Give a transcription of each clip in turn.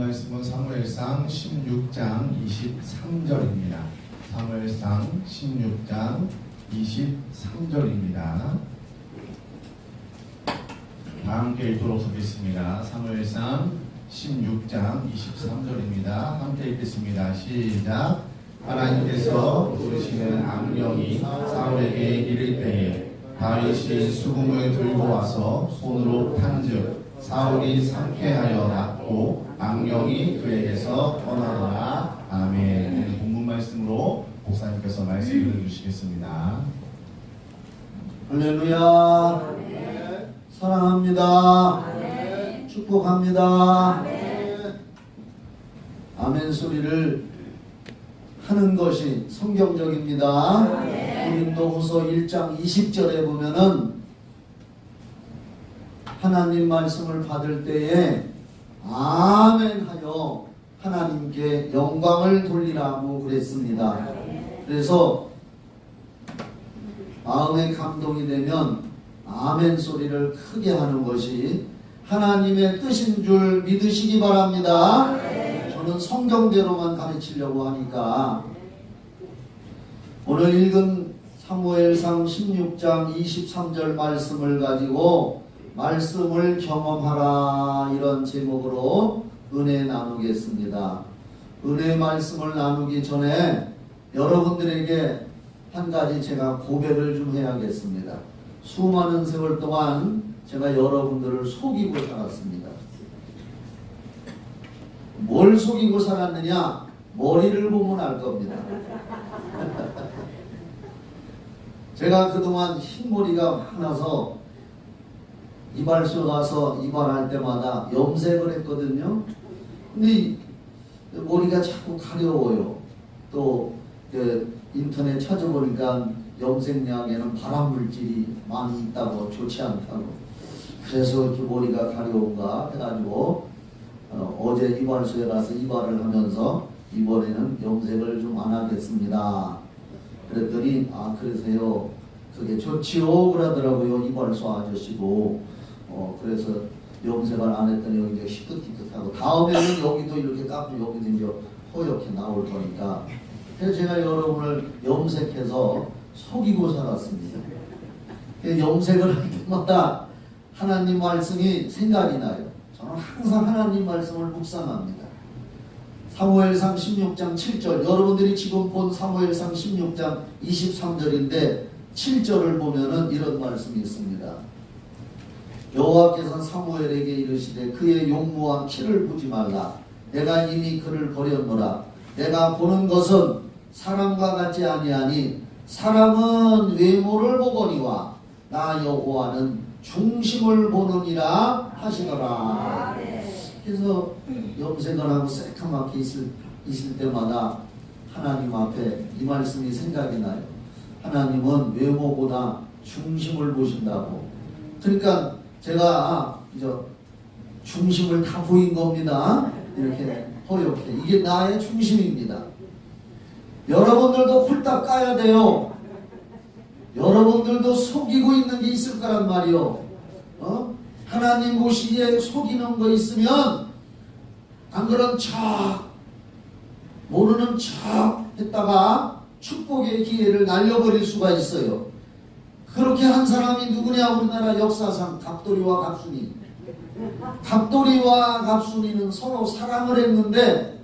말씀은 사무엘상 16장 23절입니다. 사무엘상 16장 23절입니다. 다 함께 읽도록 하겠습니다. 사무엘상 16장 23절입니다. 함께 읽겠습니다. 시작. 하나님께서 부르시는 악령이 사울에게 이를 때에 다윗이 수금을 들고 와서 손으로 탄즉 사울이 상쾌하여 낫고 악령이 그에게서 떠나더라. 아멘. 본문 말씀으로 목사님께서 말씀을 주시겠습니다. 할렐루야. 아멘. 사랑합니다. 아멘. 축복합니다. 아멘. 아멘 소리를 하는 것이 성경적입니다. 아멘. 고린도후서 1장 20절에 보면은 하나님 말씀을 받을 때에 아멘 하여 하나님께 영광을 돌리라고 그랬습니다. 그래서 마음에 감동이 되면 아멘 소리를 크게 하는 것이 하나님의 뜻인 줄 믿으시기 바랍니다. 저는 성경대로만 가르치려고 하니까 오늘 읽은 사무엘상 16장 23절 말씀을 가지고 말씀을 경험하라 이런 제목으로 은혜 나누겠습니다. 은혜 말씀을 나누기 전에 여러분들에게 한 가지 제가 고백을 좀 해야겠습니다. 수많은 세월 동안 제가 여러분들을 속이고 살았습니다. 뭘 속이고 살았느냐? 머리를 보면 알 겁니다. 제가 그동안 흰머리가 많아서 이발소 가서 이발할 때마다 염색을 했거든요. 근데 머리가 자꾸 가려워요. 또 인터넷 찾아보니까 염색약에는 발암물질이 많이 있다고 좋지 않다고. 그래서 이렇게 머리가 가려운가 해가지고 어제 이발소에 가서 이발을 하면서 이번에는 염색을 좀 안 하겠습니다. 그랬더니 그러세요. 그게 좋지요 그러더라고요. 이발소 아저씨도. 그래서 염색을 안 했더니 여기 이제 희끗희끗하고 다음에는 여기도 이렇게 깎고 여기도 이제 허옇게 나올 거니까. 그래서 제가 여러분을 염색해서 속이고 살았습니다. 염색을 할 때마다 하나님 말씀이 생각이 나요. 저는 항상 하나님 말씀을 묵상합니다. 사무엘상 16장 7절 여러분들이 지금 본 사무엘상 16장 23절인데 7절을 보면은 이런 말씀이 있습니다. 여호와께서 사무엘에게 이르시되 그의 용모와 키를 보지 말라. 내가 이미 그를 버렸노라. 내가 보는 것은 사람과 같지 아니하니 사람은 외모를 보거니와 나 여호와는 중심을 보느니라 하시더라. 그래서 염색을 하고 새까맣게 있을 때마다 하나님 앞에 이 말씀이 생각이 나요. 하나님은 외모보다 중심을 보신다고. 그러니까 제가 이제 중심을 다 보인 겁니다. 이렇게 허옇게. 이게 나의 중심입니다. 여러분들도 홀딱 까야 돼요. 여러분들도 속이고 있는 게 있을 거란 말이요. 하나님 보시기에 속이는 거 있으면 안 그런 척 모르는 척 했다가 축복의 기회를 날려버릴 수가 있어요. 그렇게 한 사람이 누구냐? 우리나라 역사상 갑돌이와 갑순이. 갑돌이와 갑순이는 서로 사랑을 했는데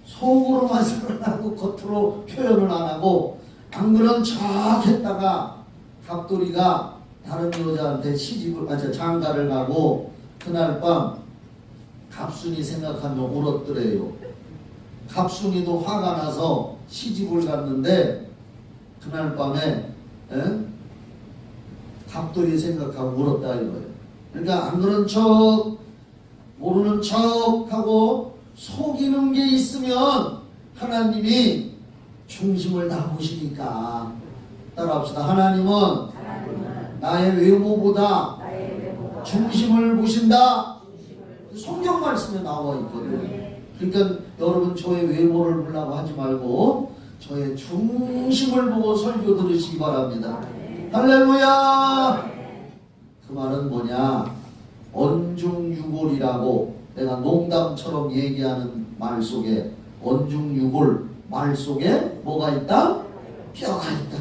속으로만 사랑하고 겉으로 표현을 안 하고 안 그런 척 했다가 갑돌이가 다른 여자한테 장가를 가고 그날 밤 갑순이 생각하며 울었더래요. 갑순이도 화가 나서 시집을 갔는데 그날 밤에 갑돌이 생각하고 울었다 이거예요. 그러니까 안 그런 척 모르는 척 하고 속이는 게 있으면 하나님이 중심을 다 보시니까 따라합시다. 하나님은 나의 외모보다 중심을 보신다. 성경 말씀에 나와 있거든요. 그러니까 여러분 저의 외모를 보려고 하지 말고 저의 중심을 보고 설교 들으시기 바랍니다. 할렐루야. 그 말은 뭐냐? 언중유골이라고 내가 농담처럼 얘기하는 말 속에 언중유골 말 속에 뭐가 있다? 뼈가 있다.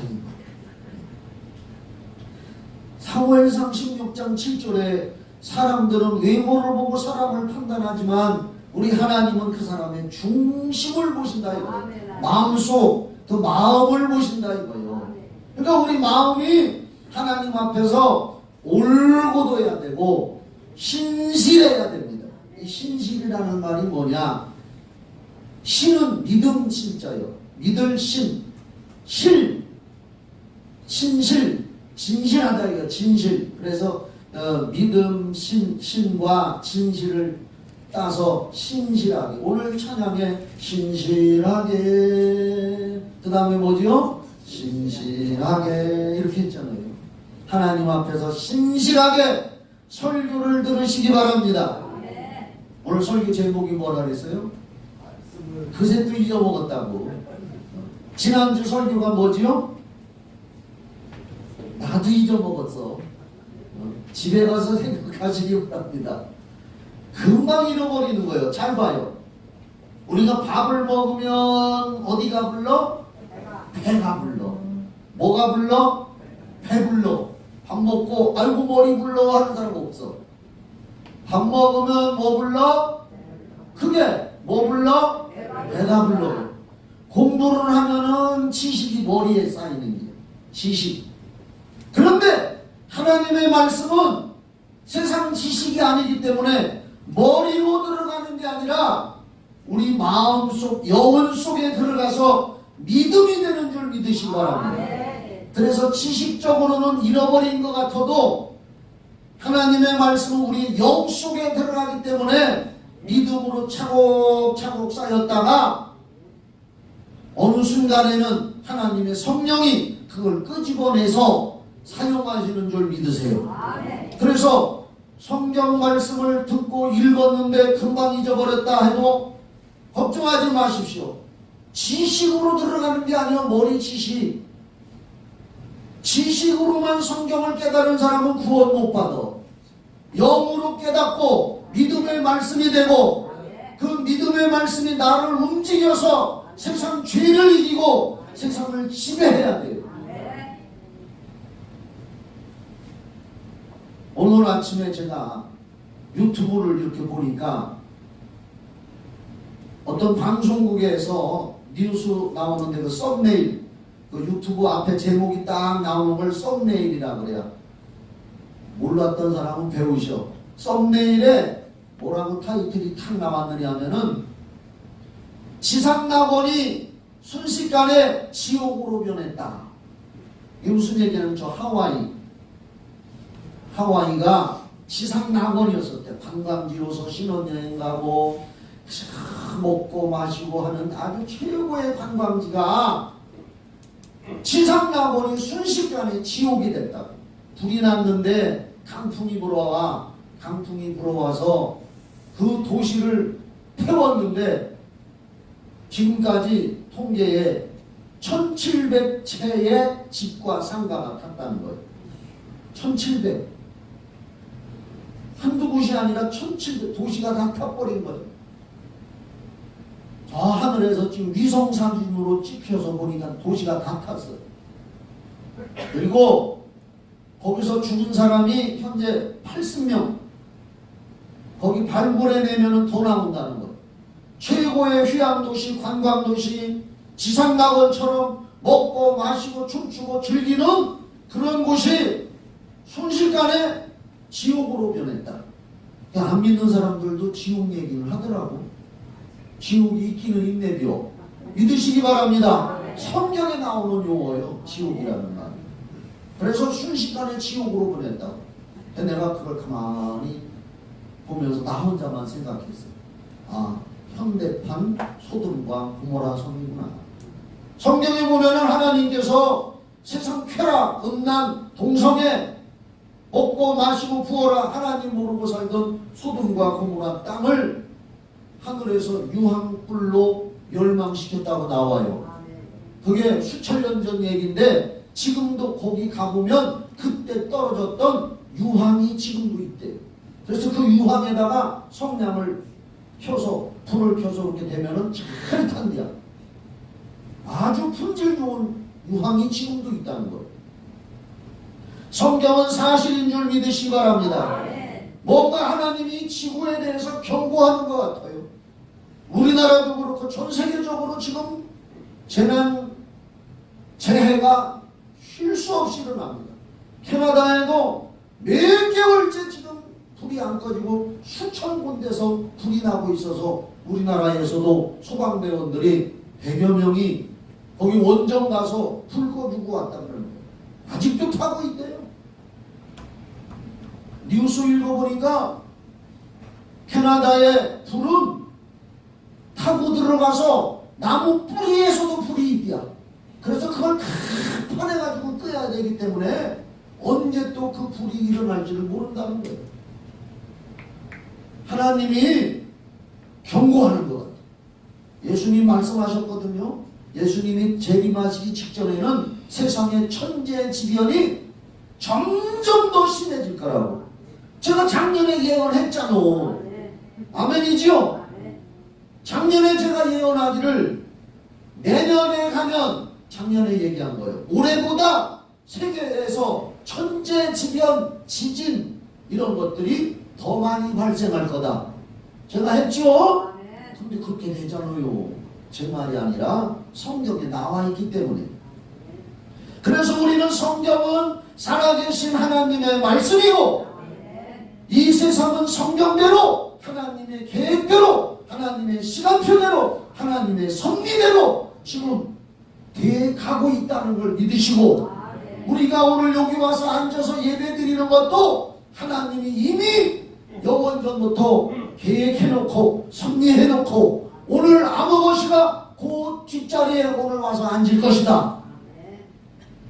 사무엘상 16장 7절에 사람들은 외모를 보고 사람을 판단하지만 우리 하나님은 그 사람의 중심을 보신다 이거예요. 마음속 그 마음을 보신다 이거예요. 그러니까 우리 마음이 하나님 앞에서 올고도해야 되고 신실해야 됩니다. 이 신실이라는 말이 뭐냐? 신은 믿음 신자요. 믿을 신, 신실, 진실하다 이거 진실. 그래서 믿음 신과 진실을 따서 신실하게. 오늘 찬양에 신실하게. 그 다음에 뭐지요? 신실하게 이렇게 했잖아요. 하나님 앞에서 신실하게 설교를 들으시기 바랍니다. 오늘 설교 제목이 뭐라 그랬어요? 그새 또 잊어먹었다고. 지난주 설교가 뭐지요? 나도 잊어먹었어. 집에 가서 생각하시기 바랍니다. 금방 잃어버리는 거예요. 잘 봐요. 우리가 밥을 먹으면 어디가 불러? 배가 불러. 뭐가 불러? 배 불러. 밥 먹고 아이고 머리 불러 하는 사람 없어. 밥 먹으면 뭐 불러? 그게 뭐 불러? 배가 불러. 공부를 하면은 지식이 머리에 쌓이는 게 지식. 그런데 하나님의 말씀은 세상 지식이 아니기 때문에 머리로 들어가는 게 아니라 우리 마음속 영혼 속에 들어가서 믿음이 되는 줄 믿으시기 바랍니다. 그래서 지식적으로는 잃어버린 것 같아도 하나님의 말씀은 우리 영 속에 들어가기 때문에 믿음으로 차곡차곡 쌓였다가 어느 순간에는 하나님의 성령이 그걸 끄집어내서 사용하시는 줄 믿으세요. 그래서 성경 말씀을 듣고 읽었는데 금방 잊어버렸다 해도 걱정하지 마십시오. 지식으로 들어가는 게 아니라 머리 지식. 지식으로만 성경을 깨달은 사람은 구원 못 받아. 영으로 깨닫고 믿음의 말씀이 되고 그 믿음의 말씀이 나를 움직여서 세상 죄를 이기고 세상을 지배해야 돼요. 오늘 아침에 제가 유튜브를 이렇게 보니까 어떤 방송국에서 뉴스 나오는데 그 썸네일, 그 유튜브 앞에 제목이 딱 나오는 걸 썸네일이라 그래요. 몰랐던 사람은 배우셔. 썸네일에 뭐라고 타이틀이 탁 나왔느냐 하면은 지상낙원이 순식간에 지옥으로 변했다. 이게 무슨 얘기냐면 저 하와이가 지상낙원이었었대. 관광지로서 신혼여행 가고 먹고 마시고 하는 아주 최고의 관광지가 지상낙원이 순식간에 지옥이 됐다. 불이 났는데 강풍이 불어와서 그 도시를 태웠는데 지금까지 통계에 1700채의 집과 상가가 탔다는 거예요. 1700. 한두 곳이 아니라 1700 도시가 다 타버린 거예요. 저 하늘에서 지금 위성사진으로 찍혀서 보니까 도시가 다 탔어요. 그리고 거기서 죽은 사람이 현재 80명. 거기 발굴해내면 더 나온다는 거예요. 최고의 휴양도시, 관광도시, 지상낙원처럼 먹고 마시고 춤추고 즐기는 그런 곳이 순식간에 지옥으로 변했다. 안 믿는 사람들도 지옥 얘기를 하더라고. 지옥이 있기는 있네요. 믿으시기 바랍니다. 성경에 나오는 용어예요. 지옥이라는 말. 그래서 순식간에 지옥으로 변했다. 내가 그걸 가만히 보면서 나 혼자만 생각했어요. 아, 현대판 소돔과 고모라 성이구나. 성경에 보면은 하나님께서 세상 쾌락, 음란, 동성애 먹고 마시고 부어라 하나님 모르고 살던 소돔과 고모라 땅을 하늘에서 유황불로 멸망시켰다고 나와요. 그게 수천 년 전 얘기인데 지금도 거기 가보면 그때 떨어졌던 유황이 지금도 있대요. 그래서 그 유황에다가 성냥을 켜서 불을 켜서 이렇게 되면은 잘 탄대야. 아주 품질 좋은 유황이 지금도 있다는 거예요. 성경은 사실인 줄 믿으시기 바랍니다. 뭔가 하나님이 지구에 대해서 경고하는 것 같아요. 우리나라도 그렇고 전 세계적으로 지금 재해가 쉴 수 없이 일어납니다. 캐나다에도 몇 개월째 지금 불이 안 꺼지고 수천 군데서 불이 나고 있어서 우리나라에서도 소방대원들이 100여 명이 거기 원정 가서 불 꺼주고 왔다는 거예요. 아직도 타고 있대요. 뉴스 읽어보니까 캐나다의 불은 타고 들어가서 나무 뿌리에서도 불이 있대야. 그래서 그걸 다 파내가지고 끄야 되기 때문에 언제 또 그 불이 일어날지를 모른다는 거예요. 하나님이 경고하는 것 같아요. 예수님 말씀하셨거든요. 예수님이 재림하시기 직전에는 세상의 천재지변이 점점 더 심해질 거라고. 제가 작년에 예언했잖아. 아멘이지요? 작년에 제가 예언하기를 내년에 가면 작년에 얘기한 거예요. 올해보다 세계에서 천재지변, 지진 이런 것들이 더 많이 발생할 거다. 제가 했죠? 근데 그렇게 되잖아요. 제 말이 아니라 성경에 나와 있기 때문에. 그래서 우리는 성경은 살아계신 하나님의 말씀이고 이 세상은 성경대로 하나님의 계획대로 하나님의 시간표대로 하나님의 섭리대로 지금 돼가고 있다는 걸 믿으시고 우리가 오늘 여기 와서 앉아서 예배드리는 것도 하나님이 이미 영원전부터 계획해놓고 섭리해놓고 오늘 아버지가 그 뒷자리에 오늘 와서 앉을 것이다.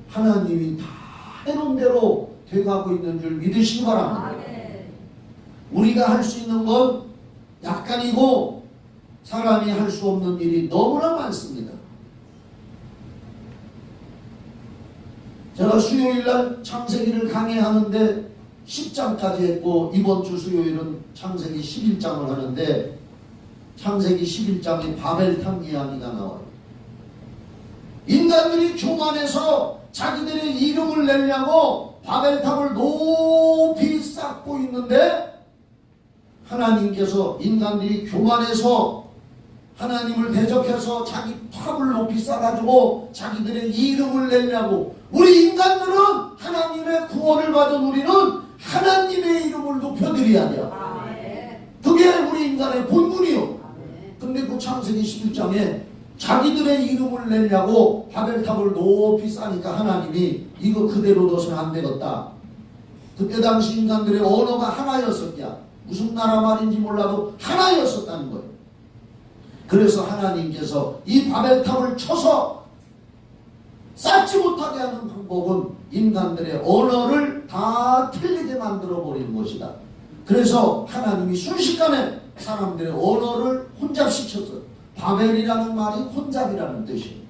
하나님이 다 해놓은 대로 돼가고 있는 줄 믿으시기 바랍니다. 우리가 할 수 있는 건 약간이고 사람이 할 수 없는 일이 너무나 많습니다. 제가 수요일날 창세기를 강의하는데 10장까지 했고 이번 주 수요일은 창세기 11장을 하는데 창세기 11장에 바벨탑 이야기가 나와요. 인간들이 교만해서 자기들의 이름을 내려고 바벨탑을 높이 쌓고 있는데 하나님께서 인간들이 교만해서 하나님을 대적해서 자기 탑을 높이 쌓아가지고 자기들의 이름을 내려고 우리 인간들은 하나님의 구원을 받은 우리는 하나님의 이름을 높여드려야 돼요. 그게 우리 인간의 본분이요. 근데 그 창세기 11장에 자기들의 이름을 내려고 바벨탑을 높이 쌓으니까 하나님이 이거 그대로 둬서는 안 되겠다. 그때 당시 인간들의 언어가 하나였었냐. 무슨 나라 말인지 몰라도 하나였었다는 거예요. 그래서 하나님께서 이 바벨탑을 쳐서 쌓지 못하게 하는 방법은 인간들의 언어를 다 틀리게 만들어 버리는 것이다. 그래서 하나님이 순식간에 사람들의 언어를 혼잡시켰어요. 바벨이라는 말이 혼잡이라는 뜻이에요.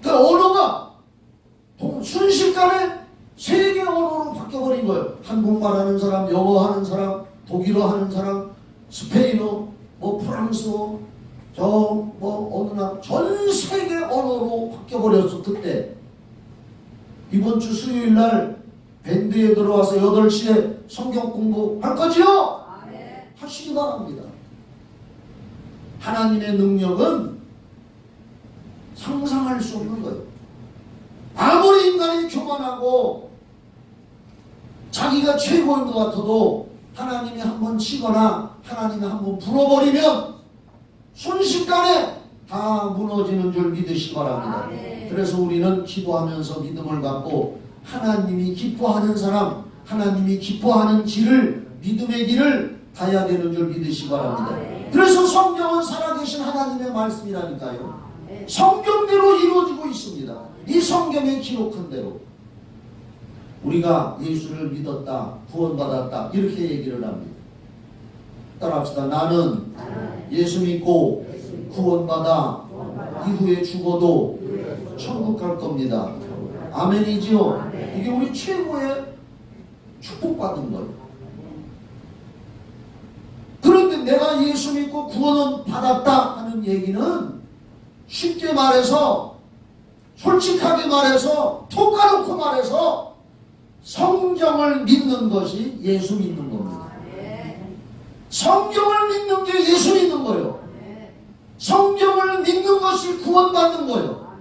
그 언어가 순식간에 세계 언어로 바뀌어버린 거예요. 한국말 하는 사람, 영어 하는 사람, 독일어 하는 사람, 스페인어, 프랑스어, 어느 나라, 전 세계 언어로 바뀌어버렸어, 그때. 이번 주 수요일 날 밴드에 들어와서 8시에 성경 공부할 거지요? 하시기 바랍니다. 하나님의 능력은 상상할 수 없는 거예요. 아무리 인간이 교만하고 자기가 최고인 것 같아도 하나님이 한번 치거나 하나님이 한번 불어버리면 순식간에 다 무너지는 줄 믿으시기 바랍니다. 그래서 우리는 기도하면서 믿음을 갖고 하나님이 기뻐하는 사람, 하나님이 기뻐하는 길을, 믿음의 길을 가야 되는 줄 믿으시기 바랍니다. 그래서 성경은 살아계신 하나님의 말씀이라니까요. 성경대로 이루어지고 있습니다. 이 성경에 기록한 대로 우리가 예수를 믿었다, 구원받았다 이렇게 얘기를 합니다. 따라합시다. 나는 예수 믿고 구원받아 이후에 죽어도 천국 갈 겁니다. 아멘이지요? 이게 우리 최고의 축복받은 거예요. 그런데 그런데 내가 예수 믿고 구원은 받았다 하는 얘기는 쉽게 말해서, 솔직하게 말해서, 톡 까놓고 말해서 성경을 믿는 것이 예수 믿는 겁니다. 성경을 믿는 게 예수 믿는 거예요. 성경을 믿는 것이 구원받는 거예요.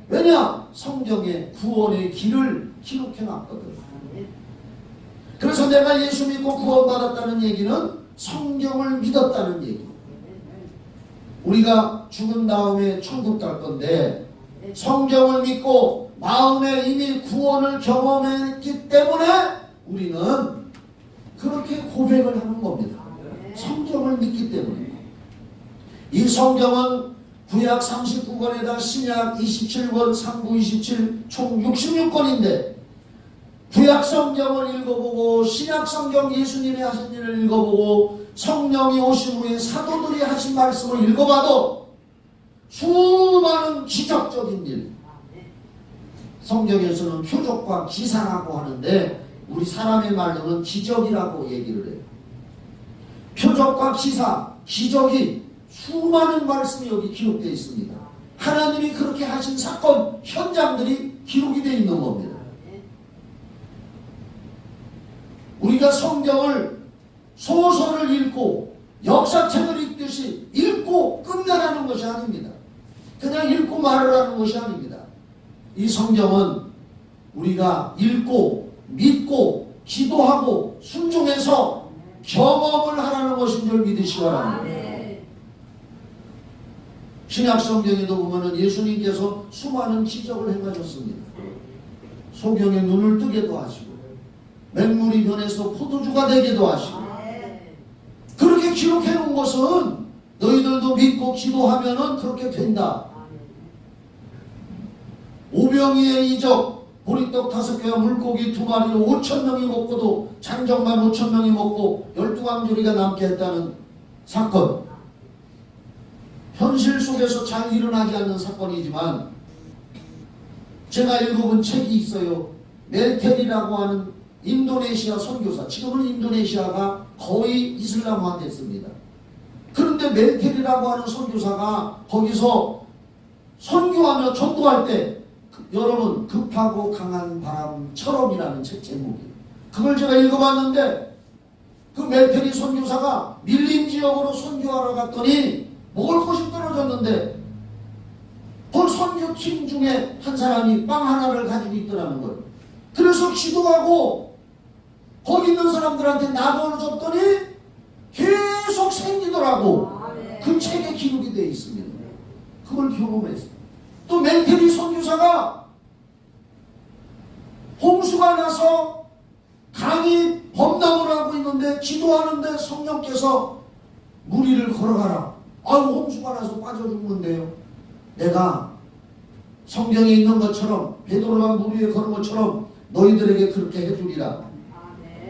왜냐? 성경에 구원의 길을 기록해 놨거든. 그래서 내가 예수 믿고 구원받았다는 얘기는 성경을 믿었다는 얘기. 우리가 죽은 다음에 천국 갈 건데 성경을 믿고 마음에 이미 구원을 경험했기 때문에 우리는 그렇게 고백을 하는 겁니다. 성경을 믿기 때문에. 이 성경은 구약 39권에다 신약 27권, 상부 27, 총 66권인데 구약 성경을 읽어보고 신약 성경 예수님이 하신 일을 읽어보고 성령이 오신 후에 사도들이 하신 말씀을 읽어봐도 수많은 기적적인 일, 성경에서는 표적과 기사라고 하는데 우리 사람의 말로는 기적이라고 얘기를 해요. 표적과 기사, 기적이 수많은 말씀이 여기 기록되어 있습니다. 하나님이 그렇게 하신 사건, 현장들이 기록이 되어 있는 겁니다. 우리가 성경을 소설을 읽고 역사책을 읽듯이 읽고 끝내라는 것이 아닙니다. 그냥 읽고 말하라는 것이 아닙니다. 이 성경은 우리가 읽고 믿고 기도하고 순종해서 경험을 하라는 것인 줄 믿으시기 바랍니다. 신약 성경에도 보면은 예수님께서 수많은 기적을 행하셨습니다. 소경의 눈을 뜨게도 하시고 맹물이 변해서 포도주가 되게도 하시고 그렇게 기록해 놓은 것은 너희들도 믿고 기도하면은 그렇게 된다. 오병이의 이적, 보리떡 5개와 물고기 2마리로 5,000명이 먹고도 장정만 5,000명이 먹고 12광주리가 남게 했다는 사건. 현실 속에서 잘 일어나지 않는 사건이지만 제가 읽어본 책이 있어요. 멜텔이라고 하는 인도네시아 선교사. 지금은 인도네시아가 거의 이슬람화 됐습니다. 그런데 멜텔이라고 하는 선교사가 거기서 선교하며 전도할 때 여러분 급하고 강한 바람처럼이라는 책 제목이에요. 그걸 제가 읽어봤는데 그 멜테리 선교사가 밀림 지역으로 선교하러 갔더니 먹을 것이 떨어졌는데 그 선교팀 중에 한 사람이 빵 하나를 가지고 있더라는 거예요. 그래서 기도하고 거기 있는 사람들한테 나눠줬더니 계속 생기더라고. 그 책에 기록이 되어 있습니다. 그걸 경험했어요. 또 멜테리 선교사가 홍수가 나서 강이 범람을 하고 있는데 기도하는데 성령께서 무리를 걸어가라. 아유 홍수가 나서 빠져 죽는데요. 내가 성경에 있는 것처럼 베드로가 물 위에 걸은 것처럼 너희들에게 그렇게 해주리라.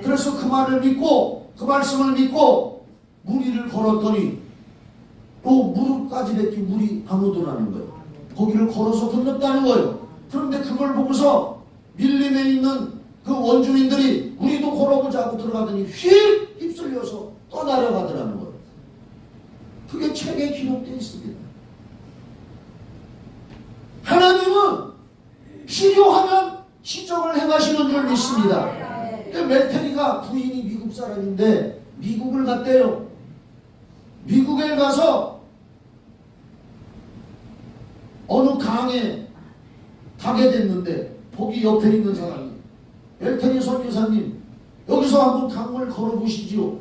그래서 그 말을 믿고 그 말씀을 믿고 무리를 걸었더니 또 무릎까지 뱉기 물이 안 오더라는 거예요. 거기를 걸어서 건넜다는 거예요. 그런데 그걸 보고서 밀림에 있는 그 원주민들이 우리도 걸어보자고 들어가더니 휙 휩쓸려서 떠나려가더라는 거예요. 그게 책에 기록되어 있습니다. 하나님은 필요하면 기적을 행하시는 줄 믿습니다. 멜테리가 부인이 미국 사람인데 미국을 갔대요. 미국에 가서 어느 강에 가게 됐는데 거기 옆에 있는 사람이 멜테리 선교사님 여기서 한번 강을 걸어보시지요.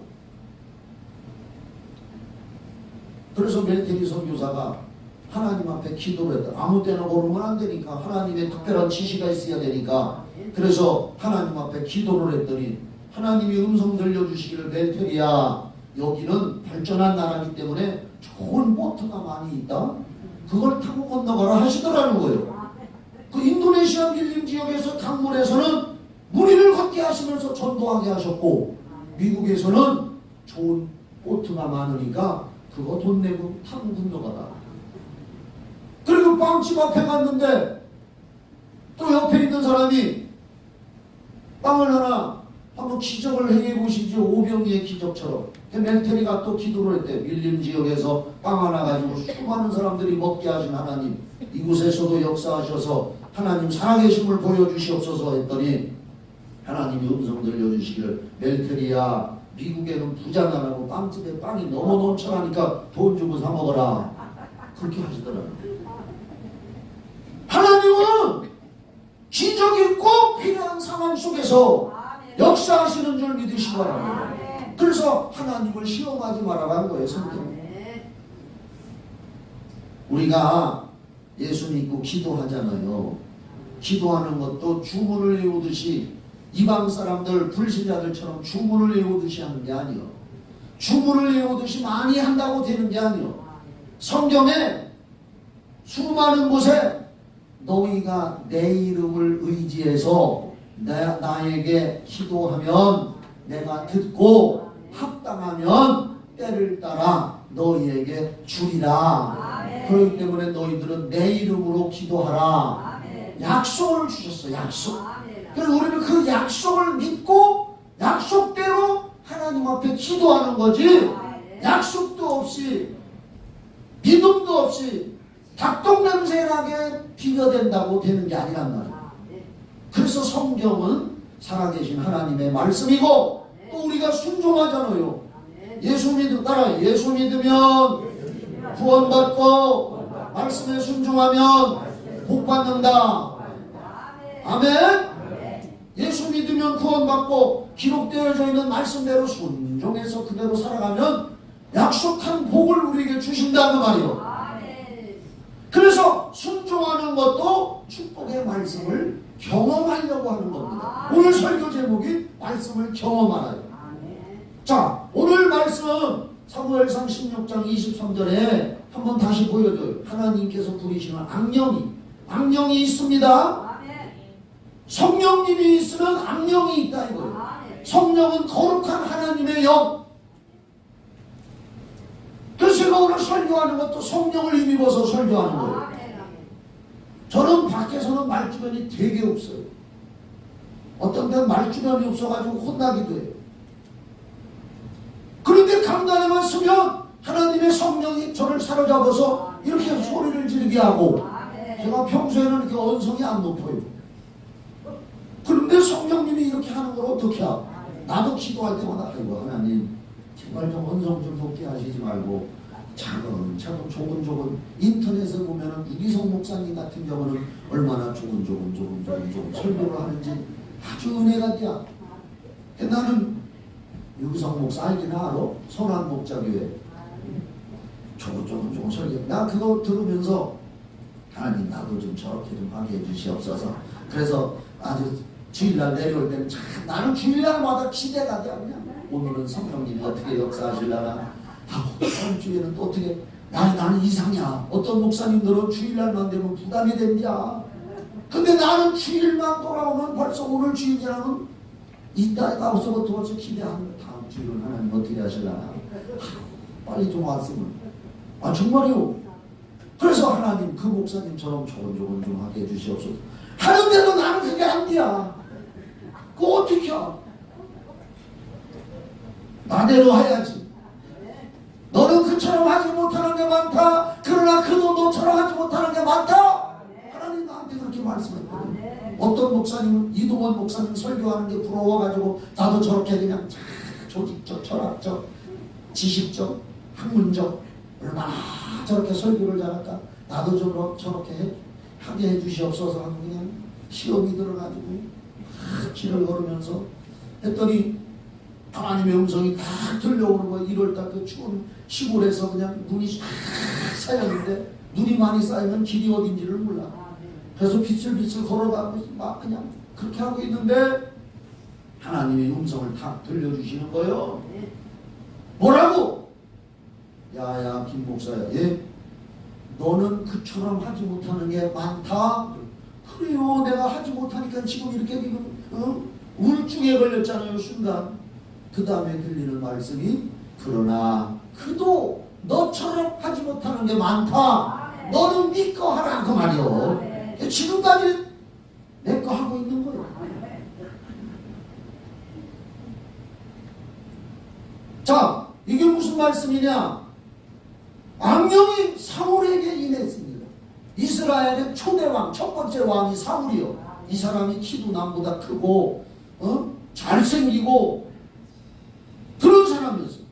그래서 멜테리 선교사가 하나님 앞에 기도를 했다. 아무 때나 걸으면 안 되니까 하나님의 특별한 지시가 있어야 되니까 그래서 하나님 앞에 기도를 했더니 하나님이 음성 들려주시기를 멜테리야 여기는 발전한 나라이기 때문에 좋은 보트가 많이 있다. 그걸 타고 건너가라 하시더라는 거예요. 그 인도네시아 밀림 지역에서 강물에서는 무리를 걷게 하시면서 전도하게 하셨고 미국에서는 좋은 보트가 많으니까 그거 돈 내고 타고 건너가라. 그리고 빵집 앞에 갔는데 또 옆에 있는 사람이 빵을 하나 한번 기적을 행해 보시죠. 오병이의 기적처럼. 멜테리가 또 기도를 했대. 밀림 지역에서 빵 하나 가지고 수많은 사람들이 먹게 하신 하나님, 이곳에서도 역사하셔서 하나님 살아계심을 보여주시옵소서 했더니 하나님이 음성 들려주시기를, 멜테리야, 미국에는 부자 나라고 빵집에 빵이 너무 넘쳐나니까 돈 주고 사 먹어라. 그렇게 하시더라고요. 하나님은 기적이 꼭 필요한 상황 속에서 역사하시는 줄 믿으시기 바랍니다. 그래서 하나님을 시험하지 말아라는 거예요. 성경. 우리가 예수 믿고 기도하잖아요. 기도하는 것도 주문을 외우듯이 이방 사람들 불신자들처럼 주문을 외우듯이 하는 게 아니요. 주문을 외우듯이 많이 한다고 되는 게 아니요. 성경에 수많은 곳에 너희가 내 이름을 의지해서 나에게 기도하면 내가 듣고 합당하면 때를 따라 너희에게 주리라. 그렇기 때문에 너희들은 내 이름으로 기도하라. 약속을 주셨어. 약속. 그래서 우리는 그 약속을 믿고 약속대로 하나님 앞에 기도하는 거지, 약속도 없이 믿음도 없이 닭똥냄새 나게 비벼댄다고 되는 게 아니란 말이에요. 그래서 성경은 살아계신 하나님의 말씀이고 또 우리가 순종하잖아요. 예수 믿으면 따라, 예수 믿으면 구원받고 말씀에 순종하면 복받는다. 아멘. 예수 믿으면 구원받고 기록되어져 있는 말씀대로 순종해서 그대로 살아가면 약속한 복을 우리에게 주신다는 말이요. 그래서 순종하는 것도 축복의 말씀을 경험하려고 하는 겁니다. 오늘 설교 제목이 말씀을 경험하라요. 자, 오늘 말씀 사무엘상 16장 23절에 한번 다시 보여줘요. 하나님께서 부리시는 악령이 있습니다. 성령님이 있으면 악령이 있다 이거예요. 성령은 거룩한 하나님의 영. 그래서 제가 오늘 설교하는 것도 성령을 힘입어서 설교하는 거예요. 저는 밖에서는 말주변이 되게 없어요. 어떤 데는 말주변이 없어가지고 혼나기도 해요. 그런데 강단에만 서면 하나님의 성령이 저를 사로잡아서 이렇게 소리를 지르게 하고, 제가 평소에는 이렇게 언성이 안 높아요. 그런데 성령님이 이렇게 하는 걸 어떻게 하고, 나도 기도할 때마다 아이고 하나님 제발 좀 언성 좀 높게 하시지 말고 차근차근 조금조금. 인터넷에 보면은 유기성 목사님 같은 경우는 얼마나 조금 설교를 하는지 아주 은혜가 돼요. 나는 유기성 목사 알긴 알아. 선한 목자교회 조금 설교. 나 그거 들으면서 하나님 나도 좀 저렇게 좀 하게 해주시옵소서. 그래서 아주 주일날 내려올 때는 참 나는 주일날마다 기대가 돼. 그냥 오늘은 성령님이 어떻게 역사하실라나. 다음 주에는 또 어떻게. 나는 이상이야. 어떤 목사님들은 주일날만 되면 부담이 된다. 근데 나는 주일만 돌아오면 벌써 오늘 주일이라면 이따가 벌써부터 벌써 기대하는 거야. 다음 주일은 하나님 어떻게 하실라나. 빨리 좀 왔으면. 정말이요. 그래서 하나님 그 목사님처럼 조금 좀 하게 해주시옵소서. 하는데도 나는 그게 안 돼. 그거 어떻게 해? 나대로 해야지. 너는 그처럼 하지 못하는 게 많다. 그러나 그도 너처럼 하지 못하는 게 많다. 하나님 나한테 그렇게 말씀했거든. 어떤 목사님은, 이동원 목사님 설교하는 게 부러워가지고 나도 저렇게 그냥 조직적, 철학적, 지식적, 학문적 얼마나 저렇게 설교를 잘할까. 나도 저렇게 하게 해주시옵소서 하고 그냥 시험이 들어가지고 길을 걸으면서 했더니 하나님의 음성이 딱 들려오는 거예요. 1월달 그 추운 시골에서 그냥 눈이 싹 쌓였는데, 눈이 많이 쌓이면 길이 어딘지를 몰라. 그래서 비슬비슬 걸어가고 막 그냥 그렇게 하고 있는데 하나님의 음성을 딱 들려주시는 거예요. 뭐라고? 야야 김 목사야, 예? 너는 그처럼 하지 못하는 게 많다. 그래요. 내가 하지 못하니까 지금 이렇게 지금 우울증에 걸렸잖아요. 순간. 그 다음에 들리는 말씀이, 그러나 그도 너처럼 하지 못하는 게 많다. 너는 네 거 하라 그 말이요. 지금까지 내 거 하고 있는 거예요. 자, 이게 무슨 말씀이냐? 악령이 사울에게 임했습니다. 이스라엘의 초대왕, 첫 번째 왕이 사울이요. 이 사람이 키도 남보다 크고 잘생기고 그런 사람이었어요.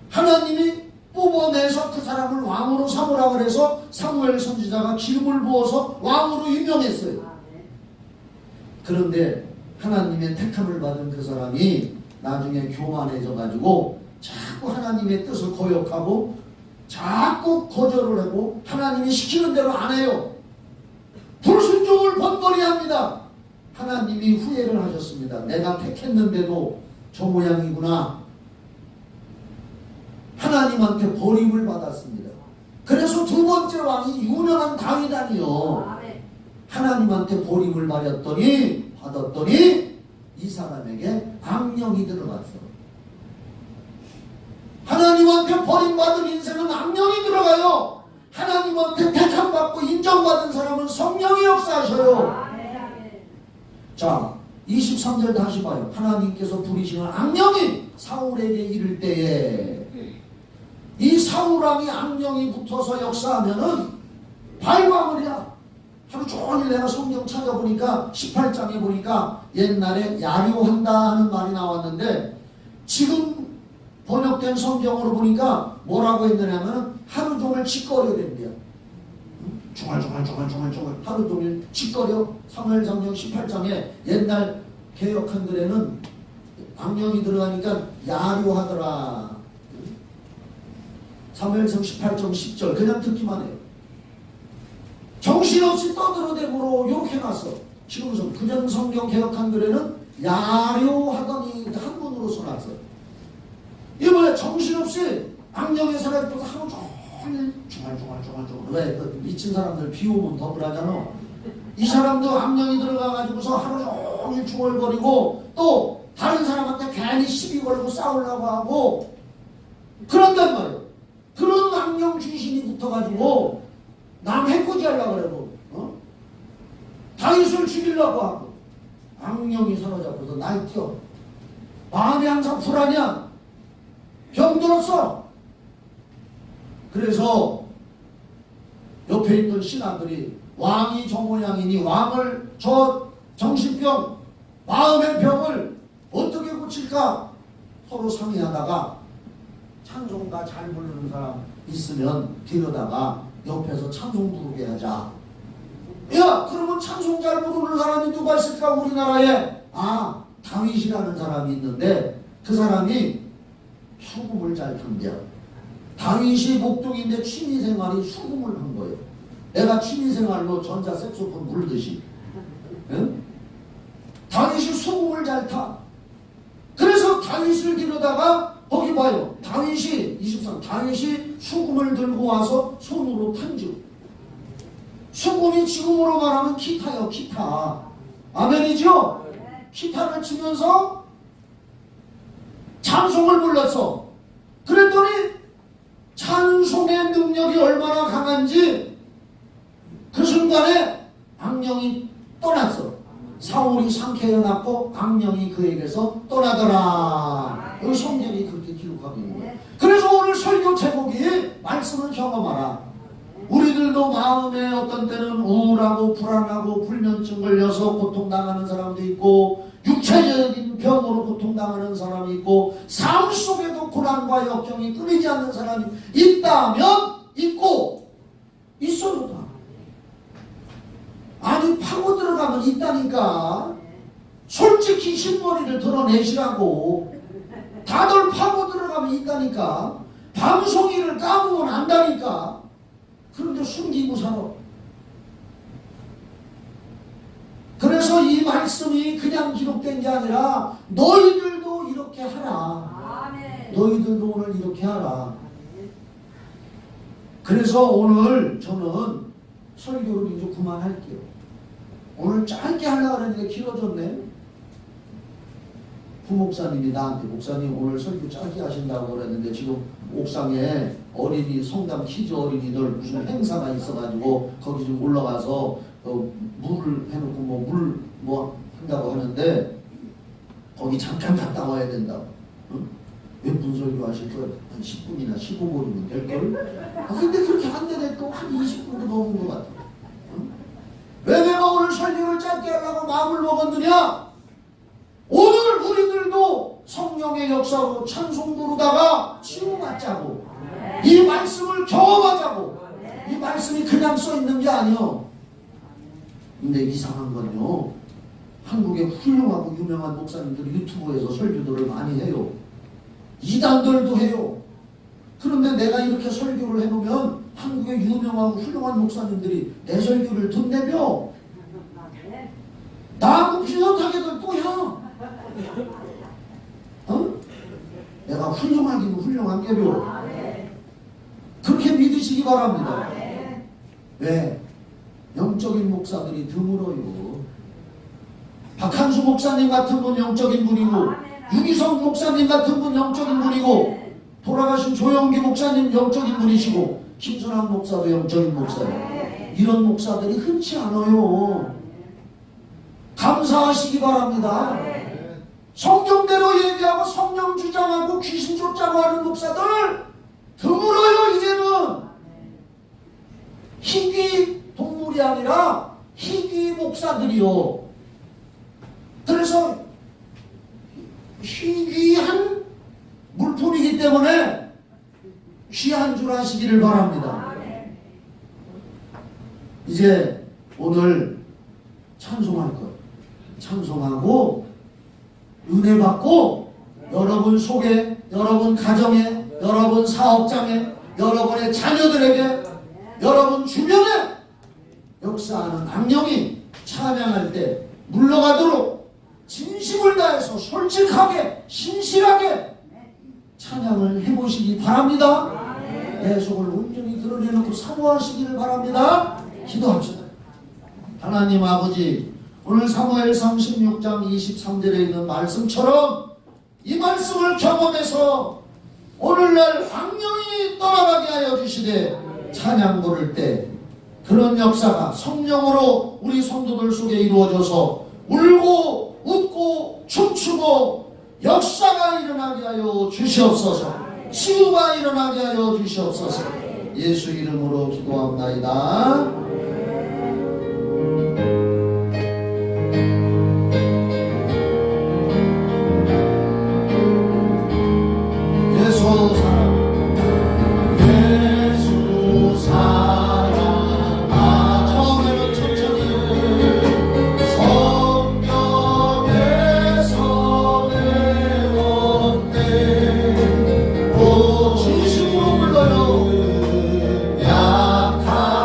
하나님이 뽑아내서 그 사람을 왕으로 삼으라 그래서 사무엘 선지자가 기름을 부어서 왕으로 임명했어요. 그런데 하나님의 택함을 받은 그 사람이 나중에 교만해져 가지고 자꾸 하나님의 뜻을 거역하고 자꾸 거절을 하고 하나님이 시키는 대로 안 해요. 불순종을 번번이 합니다. 하나님이 후회를 하셨습니다. 내가 택했는데도 저 모양이구나. 하나님한테 버림을 받았습니다. 그래서 두 번째 왕이 유명한 다윗 아니요. 하나님한테 버림을 받았더니 이 사람에게 악령이 들어갔어. 하나님한테 버림받은 인생은 악령이 들어가요. 하나님한테 택함받고 인정받은 사람은 성령이 역사하셔요. 자, 23절 다시 봐요. 하나님께서 부리시는 악령이 사울에게 이를 때에 이 사울왕이 악령이 붙어서 역사하면은 발광을이야. 하루 종일 내가 성경 찾아보니까 18장에 보니까 옛날에 야료한다 하는 말이 나왔는데 지금 번역된 성경으로 보니까 뭐라고 했느냐면 하루 종일 짓거려 된대요. 중얼 하루 종일 짓거려. 사무엘상경 18장에 옛날 개역 한글에는 악령이 들어가니까 야료하더라. 사무엘상 18장 10절 그냥 듣기만 해요. 정신없이 떠들어대고로 이렇게 해놨어. 지금은 그냥 성경 개역 한글에는 야료하더니 한문으로 써놨어. 이게 뭐야? 정신없이 악령의 사람이 또 하루 종일 중얼. 왜? 그 미친 사람들 비 오면 더 그러잖아. 이 사람도 악령이 들어가가지고서 하루 종일 중얼거리고 또 다른 사람한테 괜히 시비 걸고 싸우려고 하고 그런단 말이에요. 그런 악령 귀신이 붙어가지고 남 해코지 하려고 그러고 다윗을 죽이려고 하고 악령이 사로잡고서 날 뛰어. 마음이 항상 불안이야. 병들었어. 그래서 옆에 있던 신하들이 왕이 저 모양이니 왕을 저 정신병 마음의 병을 어떻게 고칠까 서로 상의하다가 찬송가 잘 부르는 사람 있으면 데려다가 옆에서 찬송 부르게 하자. 야, 그러면 찬송 잘 부르는 사람이 누가 있을까 우리나라에? 아, 다윗이라는 사람이 있는데 그 사람이 수금을 잘 탄대요. 다윗이 목동인데 취미생활이 수금을 한 거예요. 내가 취미생활로 전자색소폰 불듯이. 응? 다윗이 수금을 잘 타. 그래서 다윗을 데려다가 거기 봐요. 다윗이 23 다윗이 수금을 들고 와서 손으로 탄주. 수금이 지금으로 말하면 기타요. 기타. 아멘이죠? 기타를 치면서 찬송을 불렀어. 그랬더니 찬송의 능력이 얼마나 강한지 그 순간에 악령이 떠났어. 사울이 상쾌해 놨고 악령이 그에게서 떠나더라. 여기 성경이 그렇게 기록하고 있는 거예요. 그래서 오늘 설교 제목이 말씀을 경험하라. 우리들도 마음에 어떤 때는 우울하고 불안하고 불면증 걸려서 고통당하는 사람도 있고 육체적인 병으로 고통당하는 사람이 있고 삶 속에도 고난과 역경이 끊이지 않는 사람이 있다면 있고 있어도 다. 아니 파고 들어가면 있다니까. 솔직히 흰머리를 드러내시라고. 다들 파고 들어가면 있다니까. 방송일을 까보면 안다니까. 그런데 숨기고 살아. 그래서 이 말씀이 그냥 기록된 게 아니라 너희들도 이렇게 하라. 너희들도 오늘 이렇게 하라. 그래서 오늘 저는 설교를 이제 그만할게요. 오늘 짧게 하려고 했는데 길어졌네. 부목사님이 나한테 목사님 오늘 설교 짧게 하신다고 그랬는데 지금 옥상에 어린이 성담 키즈 어린이들 무슨 행사가 있어가지고 거기 좀 올라가서 물을 해놓고 물 한다고 하는데 거기 잠깐 갔다 와야 된다고. 응? 몇 분 설교하실 거예요? 한 10분이나 15분이면 될걸? 근데 그렇게 안 되네. 또 한 20분도 넘은 것 같아. 응? 왜 내가 오늘 설교를 짧게 하려고 마음을 먹었느냐? 오늘 우리들도 성령의 역사로 찬송 부르다가 치유받자고, 이 말씀을 경험하자고. 이 말씀이 그냥 써있는 게 아니요. 근데 이상한 건요, 한국의 훌륭하고 유명한 목사님들이 유튜브에서 설교들을 많이 해요. 이단들도 해요. 그런데 내가 이렇게 설교를 해보면 한국의 유명하고 훌륭한 목사님들이 내 설교를 듣내며 나하고 비슷하게들 또 해. 어? 내가 훌륭하기는 훌륭한 게요. 그렇게 믿으시기 바랍니다. 왜? 영적인 목사들이 드물어요. 박한수 목사님 같은 분 영적인 분이고, 유기성 목사님 같은 분 영적인 분이고, 돌아가신 조영기 목사님 영적인 분이시고, 김선환 목사도 영적인 목사예요. 이런 목사들이 흔치 않아요. 감사하시기 바랍니다. 성경대로 얘기하고 성령 주장하고 귀신 쫓자고 하는 목사들 드물어요. 이제는 희귀 동물이 아니라 희귀 목사들이요. 그래서 희귀한 물품이기 때문에 귀한 줄 아시기를 바랍니다. 이제 오늘 찬송할 것, 찬송하고 은혜 받고 여러분 속에, 여러분 가정에, 여러분 사업장에, 여러분의 자녀들에게, 여러분 주변에 역사하는 악령이 찬양할 때 물러가도록 진심을 다해서 솔직하게 신실하게 찬양을 해보시기 바랍니다. 내 속을 온전히 드러내놓고 사모하시기를 바랍니다. 기도합시다. 하나님 아버지, 오늘 사무엘상 16장 23절에 있는 말씀처럼 이 말씀을 경험해서 오늘날 악령이 떠나가게 하여 주시되 찬양 부를 때 그런 역사가 성령으로 우리 성도들 속에 이루어져서 울고 웃고 춤추고 역사가 일어나게 하여 주시옵소서. 치유가 일어나게 하여 주시옵소서. 예수 이름으로 기도합나이다. 진심으로 불러요. 약하나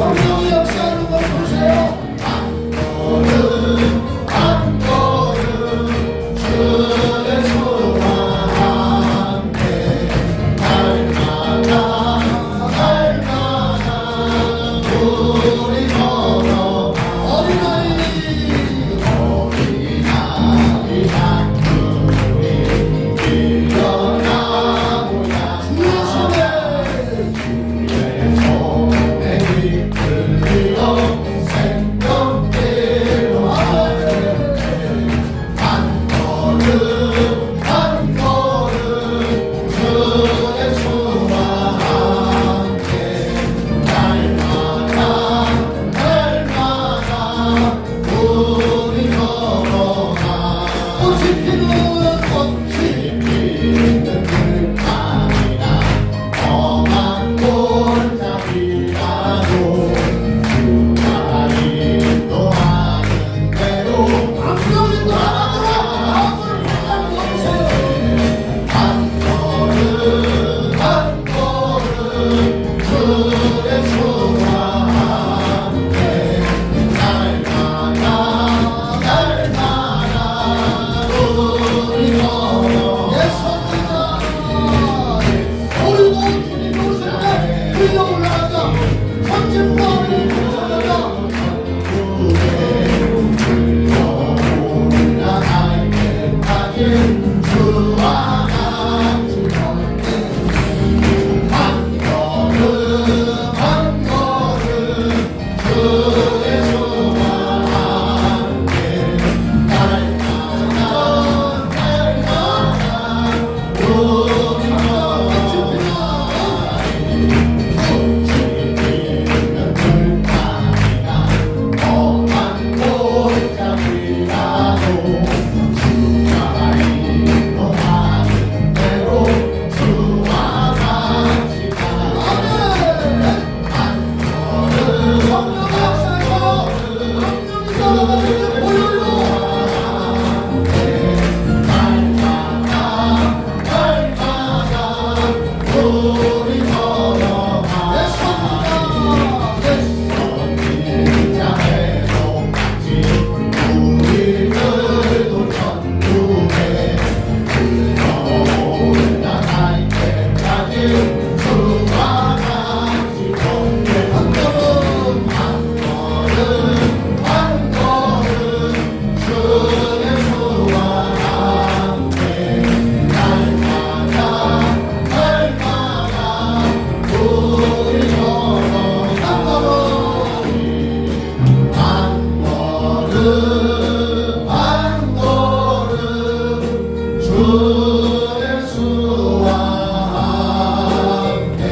성령이 역사하는 걸 보세요. 한 걸음 주의 수와 함께 날마다 우리 걸어 어린아이 장군이 일어나고야 주의 손에 이끌리어 생명대로 한 걸음 주의 수와 함께 날마다 우리 걸어가 꽃이 피는 듯하니라 험한 골짜기라도 주가 인도하는 대로 감정이 돌아가더라. 한 걸음 주의 수와 함께 날마다 우리 걸어 우리도 주님 오실 때 흘려 올라가자. 천진부활을 부르자마자 올라갈 때까지 주와 같이 걷네 한 걸음 주의 수와 함께 날마다 우리 꽃이 피는 불타리라 험한 골짜기라도 주가 인도하는 대로 주와 같이 가네 한 걸음 성령 역사에서 감정이 돌아가는 게 보여요. 날마다 우리 걸어가 선지자의 똑같이 우리들도 천국에 올라갈 때까지 주와 같이 걷게 한 걸음 주의 수와 함께 날마다 우리 걸어 한 걸음 주의 수와 함께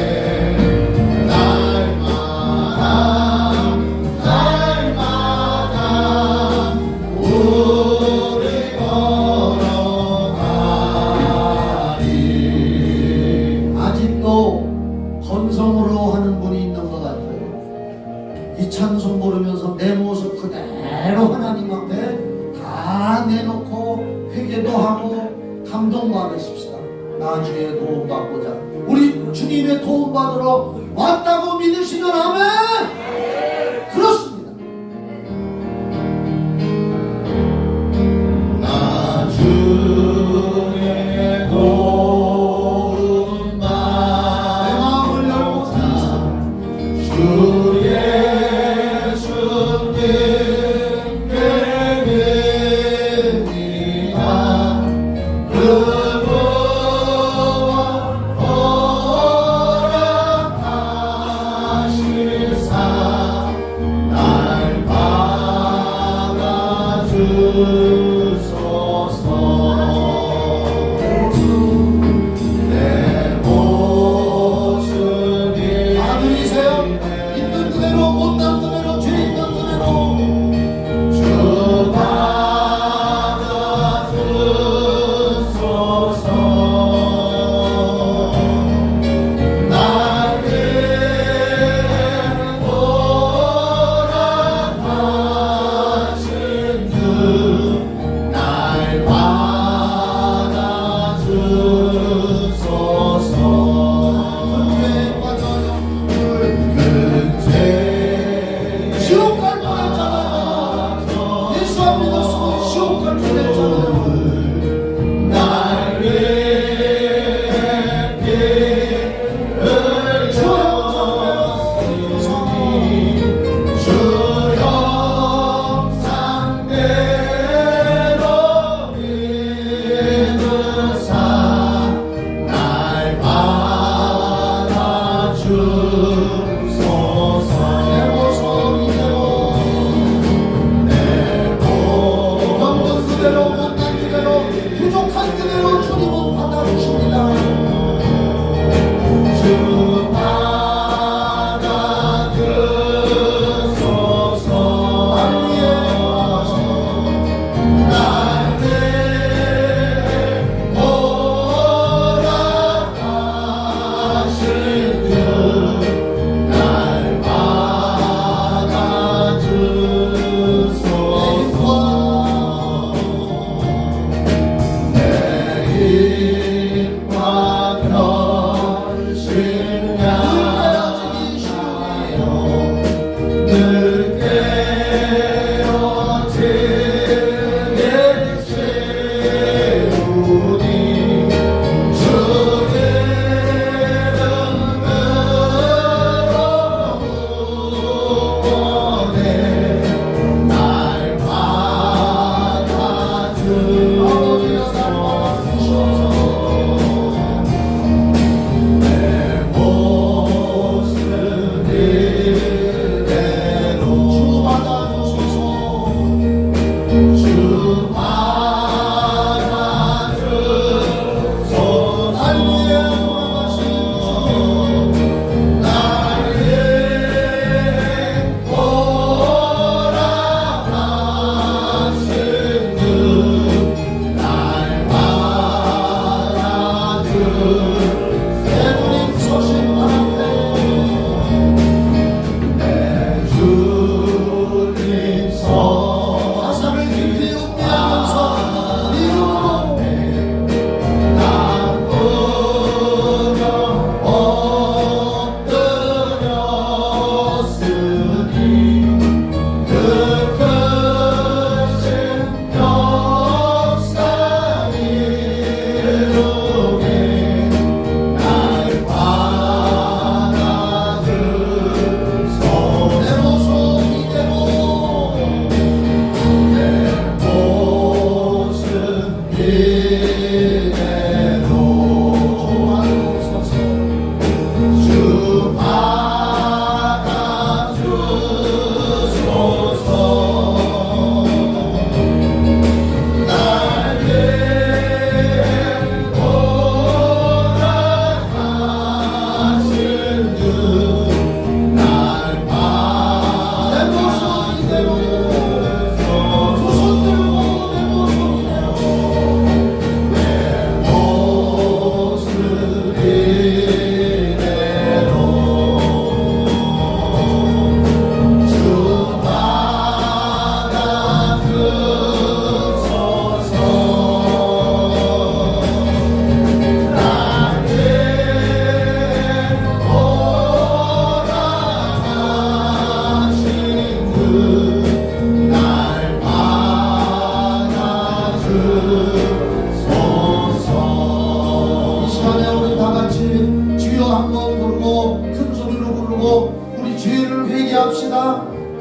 날마다 우리 걸어가리 아직도 건성으로 하는 분이 있는 것 같아요. 이 찬송 부르면서 내 모습 그대로 하나님 앞에 다 내놓고 회개도 하고 감동받으십시다. 나주에 도움받고자 우리 주님의 도움받으러 왔다고 믿으시면 아멘. 그렇습니다. 나중에 도움받 내 마음을 열고 살자. 주 예수님께 드립니다. 그분은 허락하실 사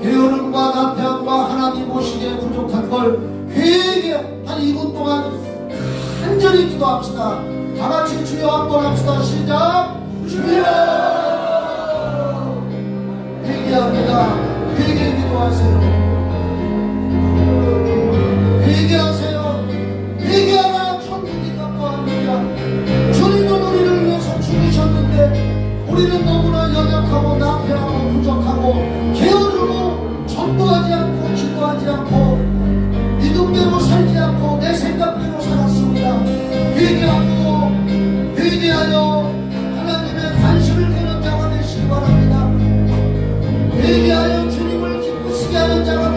게으름과 남편과 하나님 보시기에 부족한 걸 회개 한 2분 동안 간절히 기도합시다. 다 같이 주여 한번 합시다. 시작. 주여. 회개합니다. 회개 기도하세요. 회개하세요. 회개하라. 천국이 가까워합니다. 주님은 우리를 위해서 죽으셨는데 우리는 너무나 연약하고 나태하고 부족하고 게으르고 전도하지 않고 기도하지 않고 믿음대로 살지 않고 내 생각대로 살았습니다. 회개하여 하나님의 관심을 끄는 자가 되시기 바랍니다. 회개하여 주님을 기쁘시게 하는 자가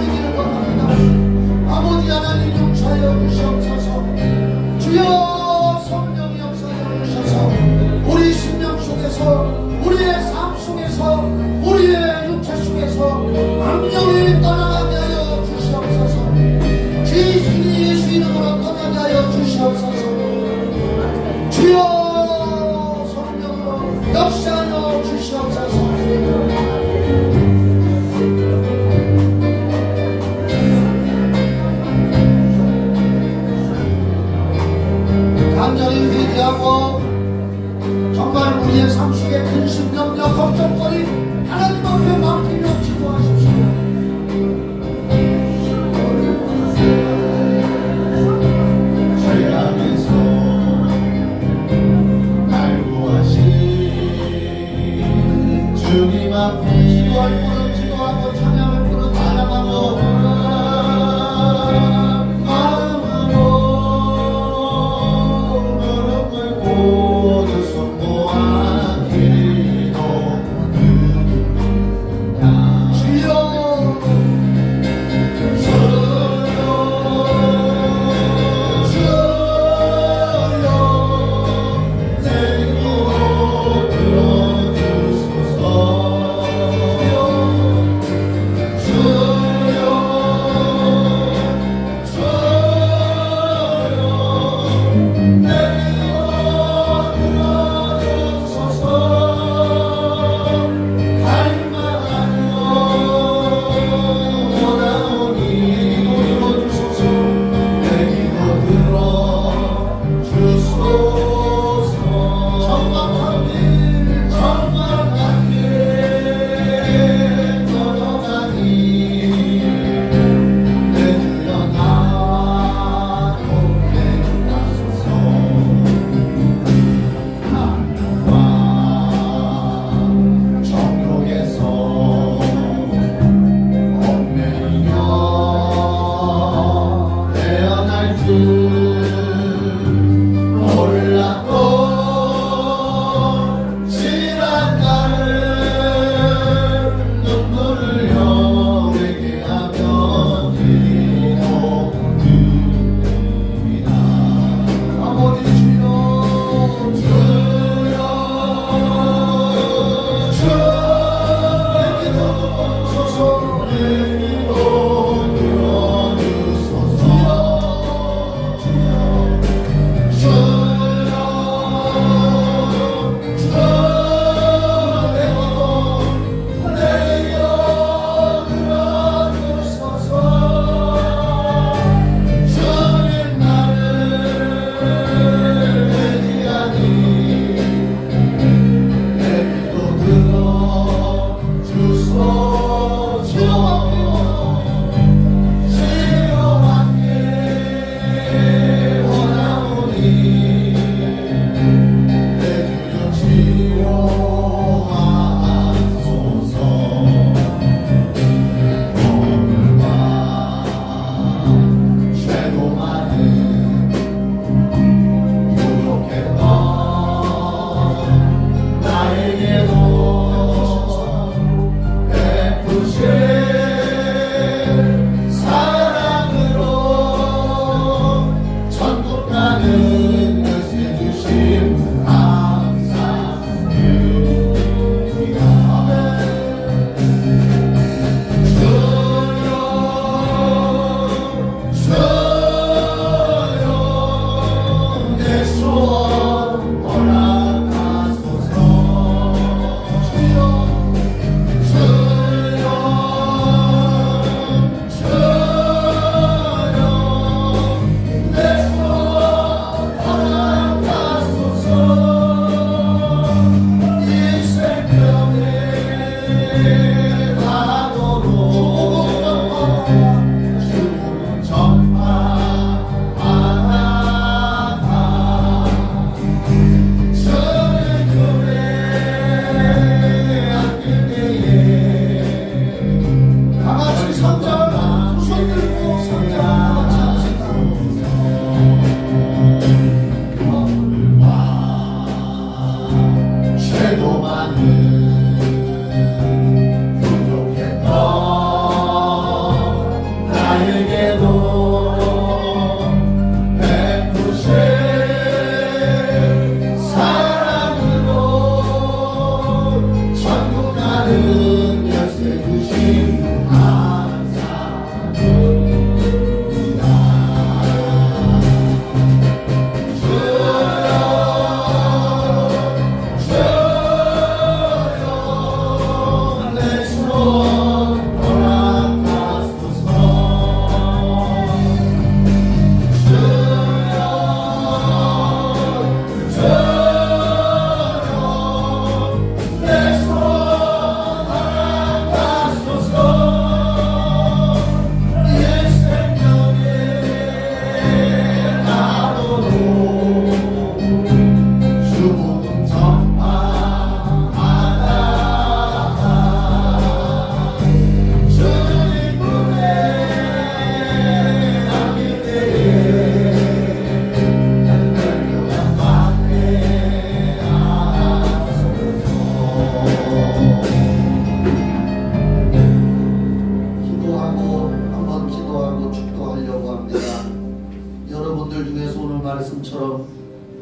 말씀처럼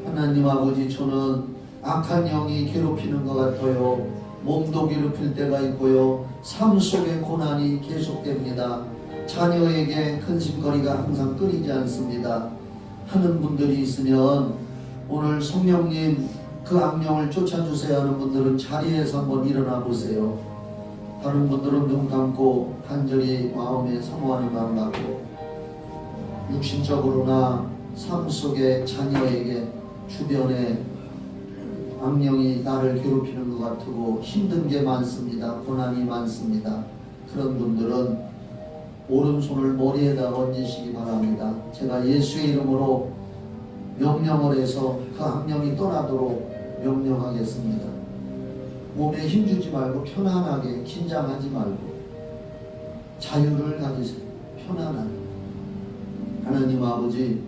하나님 아버지, 저는 악한 영이 괴롭히는 것 같아요. 몸도 괴롭힐 때가 있고요. 삶 속의 고난이 계속됩니다. 자녀에게 근심거리가 항상 끊이지 않습니다 하는 분들이 있으면 오늘 성령님 그 악령을 쫓아주세요 하는 분들은 자리에서 한번 일어나 보세요. 다른 분들은 눈 감고 간절히 마음에 사모하는 마음 갖고, 육신적으로나 삶 속에 자녀에게 주변에 악령이 나를 괴롭히는 것 같고 힘든 게 많습니다. 고난이 많습니다. 그런 분들은 오른손을 머리에다 얹으시기 바랍니다. 제가 예수의 이름으로 명령을 해서 그 악령이 떠나도록 명령하겠습니다. 몸에 힘주지 말고 편안하게, 긴장하지 말고 자유를 가지세요. 편안하게. 하나님 아버지,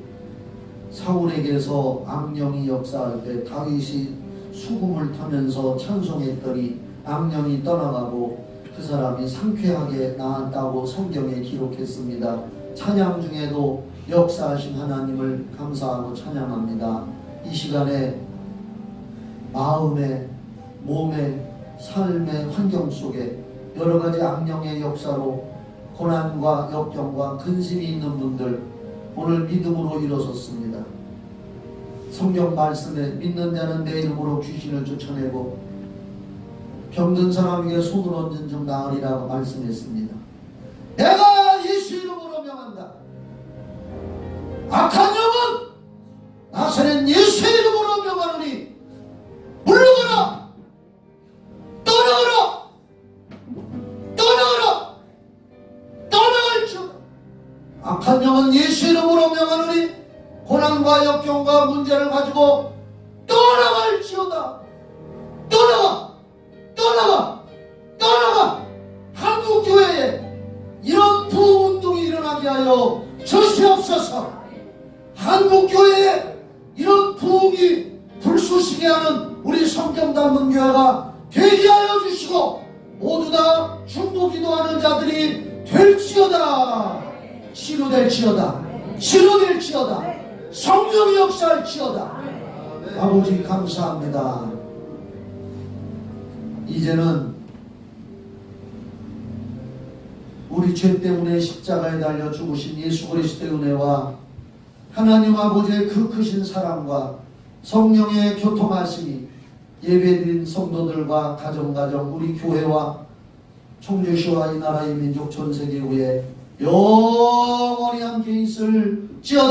사울에게서 악령이 역사할 때 다윗이 수금을 타면서 찬송했더니 악령이 떠나가고 그 사람이 상쾌하게 나았다고 성경에 기록했습니다. 찬양 중에도 역사하신 하나님을 감사하고 찬양합니다. 이 시간에 마음에, 몸에, 삶의 환경 속에 여러 가지 악령의 역사로 고난과 역경과 근심이 있는 분들, 오늘 믿음으로 일어섰습니다. 성경 말씀에 믿는 자는 내 이름으로 귀신을 쫓아내고 병든 사람에게 손을 얹은 즉 나으리라고 말씀했습니다. 내가 예수 이름으로 명한다. 악한 영은 나사렛 예수 이름으로 명하노니 물러가라, 떠나가라, 떠나가라, 떠나갈지어다. 악한 영은 예수 이름으로 명하노니 고난과 역경과 문제를 가지고 떠나갈지어다. 떠나가, 떠나가, 떠나가. 한국교회에 이런 부흥운동이 일어나게 하여 주시옵소서. 한국교회에 이런 부흥이 불쏘시게 하는 우리 성경 닮은 교회가 되게 하여 주시고 모두 다 중보기도하는 자들이 될지어다. 치료될지어다. 치료될지어다. 성령이 역사할지어다. 아버지 감사합니다. 이제는 우리 죄 때문에 십자가에 달려 죽으신 예수 그리스도의 은혜와 하나님 아버지의 그 크신 사랑과 성령의 교통하심이 예배드린 성도들과 가정가정 우리 교회와 청주시와 이 나라의 민족 전세계 위에 영원히 함께 있을지어다.